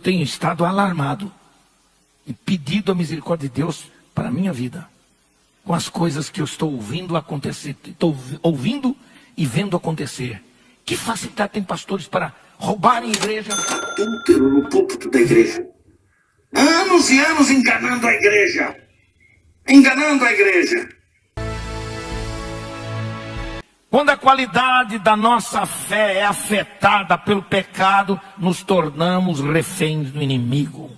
tenho estado alarmado e pedido a misericórdia de Deus para a minha vida, com as coisas que eu estou ouvindo acontecer, estou ouvindo e vendo acontecer. Que facilidade tem pastores para roubarem a igreja? Adúltero no púlpito da igreja. Anos e anos enganando a igreja. Enganando a igreja. Quando a qualidade da nossa fé é afetada pelo pecado, nos tornamos reféns do inimigo.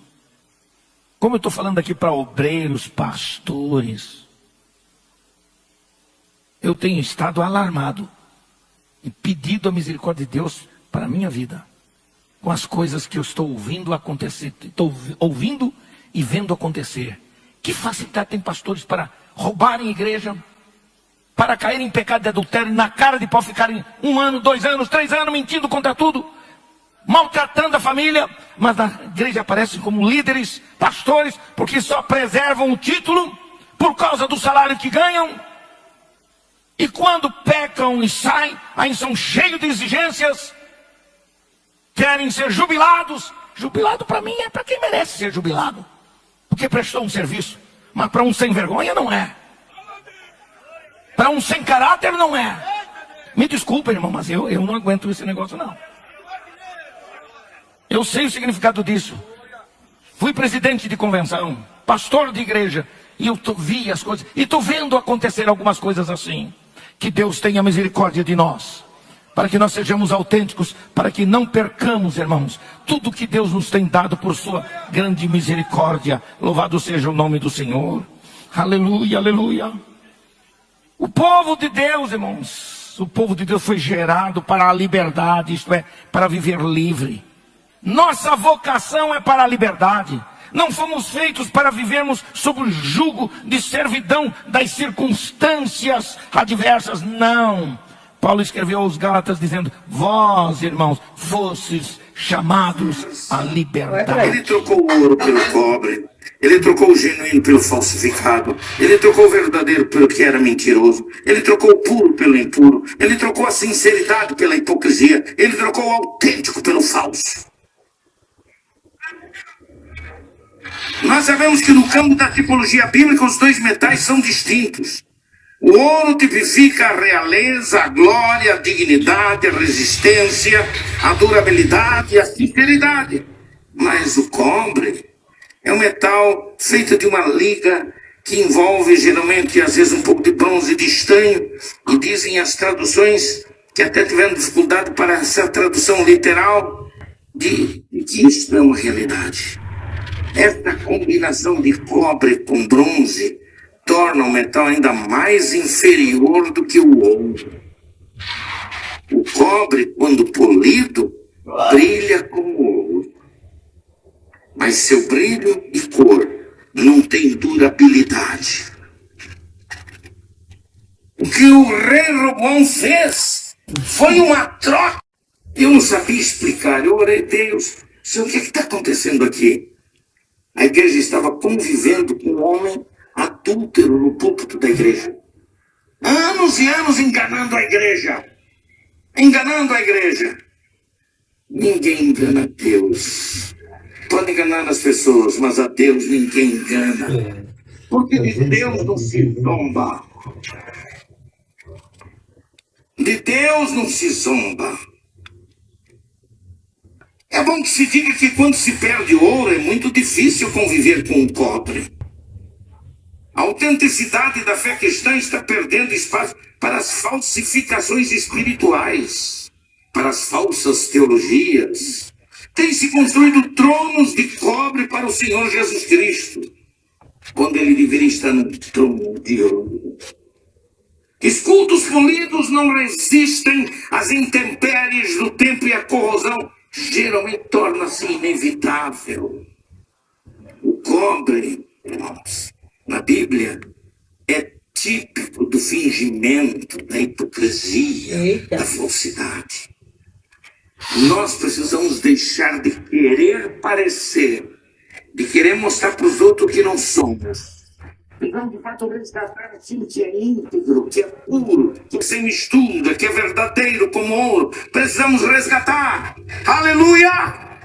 Como eu estou falando aqui para obreiros, pastores, eu tenho estado alarmado e pedido a misericórdia de Deus para a minha vida, com as coisas que eu estou ouvindo acontecer, estou ouvindo e vendo acontecer. Que facilidade tem pastores para roubarem a igreja, para caírem em pecado de adultério, na cara de pau ficarem 1 ano, 2 anos, 3 anos mentindo contra tudo, maltratando a família, mas na igreja aparecem como líderes, pastores, porque só preservam o título por causa do salário que ganham. E quando pecam e saem, aí são cheios de exigências, querem ser jubilados. Jubilado para mim é para quem merece ser jubilado, porque prestou um serviço, mas para um sem vergonha não é. Para um sem caráter não é. Me desculpa, irmão, mas eu não aguento esse negócio não. Eu sei o significado disso. Fui presidente de convenção, pastor de igreja, e eu vi as coisas, e estou vendo acontecer algumas coisas assim. Que Deus tenha misericórdia de nós, para que nós sejamos autênticos, para que não percamos, irmãos, tudo que Deus nos tem dado por sua grande misericórdia. Louvado seja o nome do Senhor. Aleluia, aleluia. O povo de Deus, irmãos, o povo de Deus foi gerado para a liberdade, isto é, para viver livre. Nossa vocação é para a liberdade. Não fomos feitos para vivermos sob o jugo de servidão das circunstâncias adversas, não. Paulo escreveu aos Gálatas dizendo: vós, irmãos, fostes chamados à liberdade. Ele trocou o ouro pelo cobre. Ele trocou o genuíno pelo falsificado. Ele trocou o verdadeiro pelo que era mentiroso. Ele trocou o puro pelo impuro. Ele trocou a sinceridade pela hipocrisia. Ele trocou o autêntico pelo falso. Nós sabemos que no campo da tipologia bíblica os dois metais são distintos. O ouro tipifica a realeza, a glória, a dignidade, a resistência, a durabilidade e a sinceridade. Mas o cobre é um metal feito de uma liga que envolve geralmente, às vezes, um pouco de bronze e de estanho. E dizem as traduções que até tiveram dificuldade para essa tradução literal de que isso é uma realidade. Esta combinação de cobre com bronze torna o metal ainda mais inferior do que o ouro. O cobre, quando polido, brilha como ouro. Mas seu brilho e cor não tem durabilidade. O que o rei Roboão fez foi uma troca. Eu não sabia explicar. Eu orei, Deus, Senhor, o que está acontecendo aqui? A igreja estava convivendo com um homem adúltero no púlpito da igreja. Anos e anos enganando a igreja. Enganando a igreja. Ninguém engana Deus. Pode enganar as pessoas, mas a Deus ninguém engana. Porque de Deus não se zomba. De Deus não se zomba. É bom que se diga que quando se perde ouro é muito difícil conviver com o cobre. A autenticidade da fé cristã está perdendo espaço para as falsificações espirituais, para as falsas teologias. Tem-se construído tronos de cobre para o Senhor Jesus Cristo, quando ele deveria estar num trono de ouro. Escultos polidos não resistem às intempéries do tempo e à corrosão. Geralmente torna-se inevitável. O cobre, irmãos, na Bíblia, é típico do fingimento, da hipocrisia, da falsidade. Nós precisamos deixar de querer parecer, de querer mostrar para os outros que não somos. Precisamos de fato resgatar aquilo que é íntegro, que é puro, que é sem mistura, que é verdadeiro como ouro. Precisamos resgatar. Aleluia!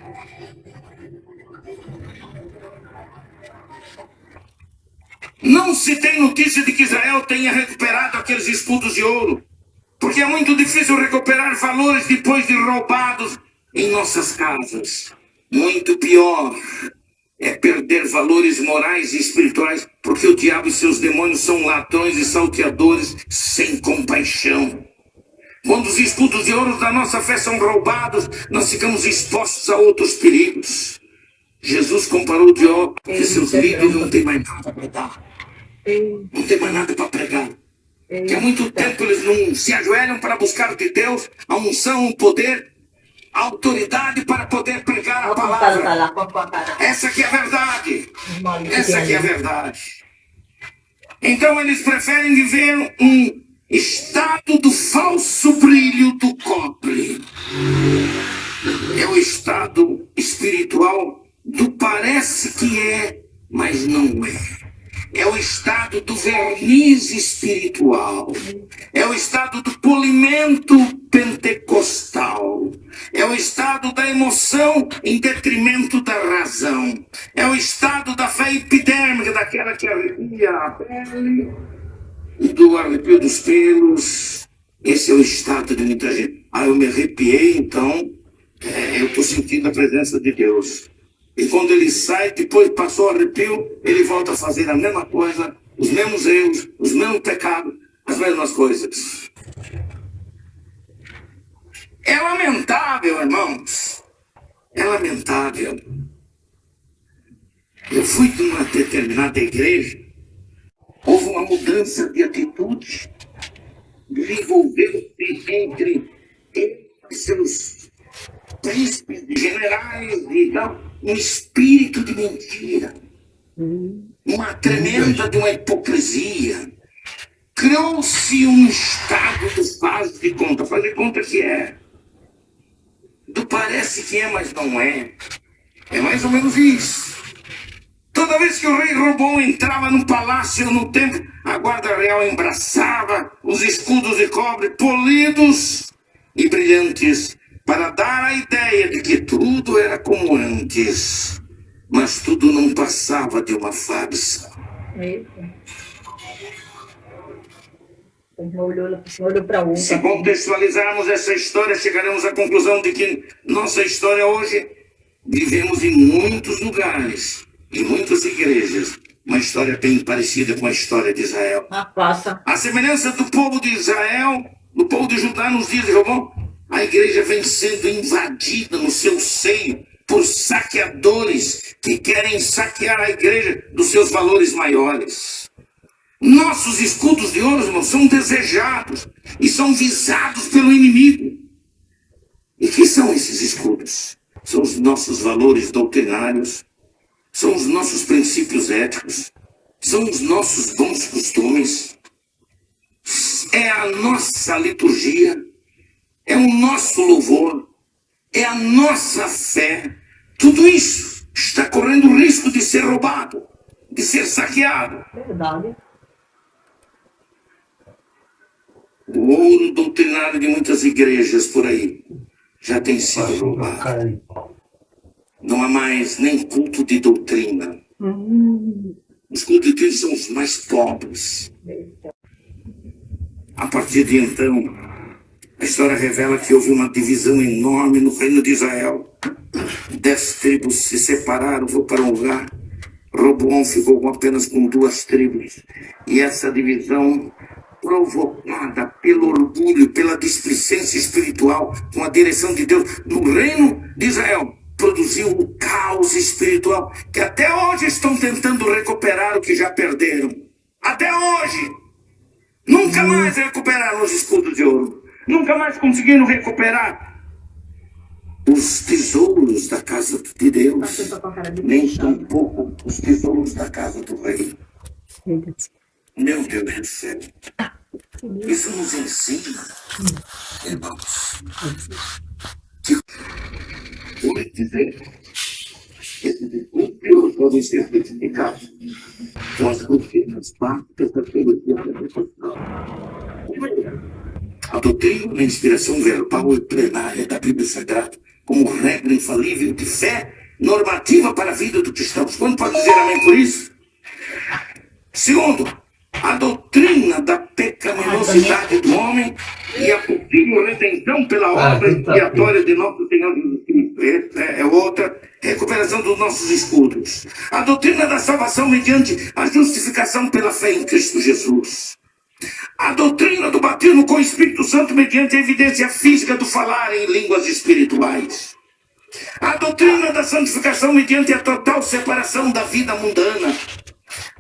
Não se tem notícia de que Israel tenha recuperado aqueles escudos de ouro, porque é muito difícil recuperar valores depois de roubados em nossas casas. Muito pior é perder valores morais e espirituais, porque o diabo e seus demônios são ladrões e salteadores sem compaixão. Quando os escudos de ouro da nossa fé são roubados, nós ficamos expostos a outros perigos. Jesus comparou o diabo que seus líderes não têm mais nada para dar. Não tem mais nada para pregar. Que há muito tempo eles não se ajoelham para buscar de Deus a unção, o poder, a autoridade para poder pregar a palavra. Essa que é a verdade. Essa que é a verdade. Então eles preferem viver um estado do falso brilho do cobre. É o estado espiritual do parece que é, mas não é. É o estado do verniz espiritual. É o estado do polimento pentecostal. É o estado da emoção em detrimento da razão. É o estado da fé epidérmica, daquela que arrepia a pele e do arrepio dos pelos. Esse é o estado de muita gente. Eu me arrepiei, então eu estou sentindo a presença de Deus. E quando ele sai, depois passou o arrepio, ele volta a fazer a mesma coisa, os mesmos erros, os mesmos pecados, as mesmas coisas. É lamentável, irmãos. É lamentável. Eu fui de uma determinada igreja, houve uma mudança de atitude, desenvolveu-se entre seus príncipes, generais e tal, um espírito de mentira, uma tremenda de uma hipocrisia. Criou-se um estado do faz de conta, fazer conta que é, do parece que é, mas não é. É mais ou menos isso. Toda vez que o rei Robão entrava no palácio ou no templo, a guarda real embraçava os escudos de cobre polidos e brilhantes, para dar a ideia de que tudo era como antes, mas tudo não passava de uma farsa. Se contextualizarmos essa história, chegaremos à conclusão de que nossa história hoje, vivemos em muitos lugares, em muitas igrejas, uma história bem parecida com a história de Israel. A semelhança do povo de Israel, do povo de Judá nos dias de Robão, a igreja vem sendo invadida no seu seio por saqueadores que querem saquear a igreja dos seus valores maiores. Nossos escudos de ouro, irmãos, são desejados e são visados pelo inimigo. E que são esses escudos? São os nossos valores doutrinários, são os nossos princípios éticos, são os nossos bons costumes, é a nossa liturgia, é o nosso louvor, é a nossa fé. Tudo isso está correndo o risco de ser roubado, de ser saqueado. Verdade. O ouro doutrinário de muitas igrejas por aí já tem sido roubado. Não há mais nem culto de doutrina. Os cultos de doutrina são os mais pobres. A partir de então, a história revela que houve uma divisão enorme no reino de Israel. 10 tribos se separaram, foram para um lugar. Roboão ficou apenas com 2 tribos. E essa divisão, provocada pelo orgulho, pela displicência espiritual, com a direção de Deus no reino de Israel, produziu o caos espiritual, que até hoje estão tentando recuperar o que já perderam. Até hoje! Nunca mais recuperaram os escudos de ouro. Nunca mais conseguiram recuperar os tesouros da casa de Deus, nem tampouco os tesouros da casa do rei. Meu Deus do céu. Isso nos ensina, irmãos, que por dizer esses escudos podem ser identificados com as doutrinas básicas da teologia pentecostal. A doutrina da inspiração verbal e plenária da Bíblia Sagrada como regra infalível de fé normativa para a vida do cristão. Quando pode dizer amém por isso? Segundo, a doutrina da pecaminosidade do homem e a possível redenção pela obra expiatória de nosso Senhor Jesus Cristo. É outra recuperação dos nossos escudos. A doutrina da salvação mediante a justificação pela fé em Cristo Jesus. A doutrina do batismo com o Espírito Santo mediante a evidência física do falar em línguas espirituais. A doutrina da santificação mediante a total separação da vida mundana.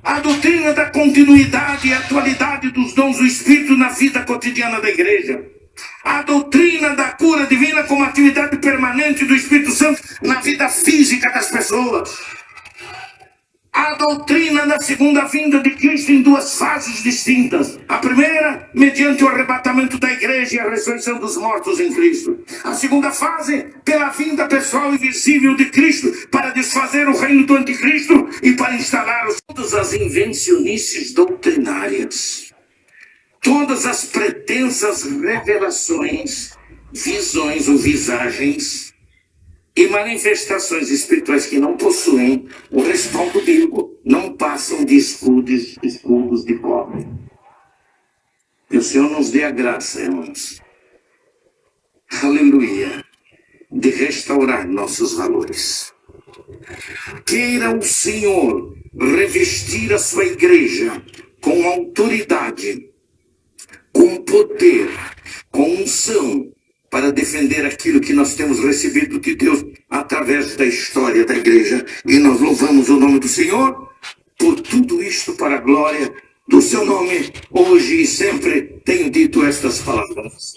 A doutrina da continuidade e atualidade dos dons do Espírito na vida cotidiana da igreja. A doutrina da cura divina como atividade permanente do Espírito Santo na vida física das pessoas. A doutrina da segunda vinda de Cristo em duas fases distintas. A primeira, mediante o arrebatamento da igreja e a ressurreição dos mortos em Cristo. A segunda fase, pela vinda pessoal e visível de Cristo para desfazer o reino do anticristo e para instalar todas as invencionices doutrinárias. Todas as pretensas revelações, visões ou visagens e manifestações espirituais que não possuem o respaldo bíblico não passam de escudos de cobre. Que o Senhor nos dê a graça, irmãos, aleluia, de restaurar nossos valores. Queira o Senhor revestir a sua igreja com autoridade, com poder, com unção, para defender aquilo que nós temos recebido de Deus através da história da igreja. E nós louvamos o nome do Senhor por tudo isto para a glória do seu nome. Hoje e sempre tenho dito estas palavras.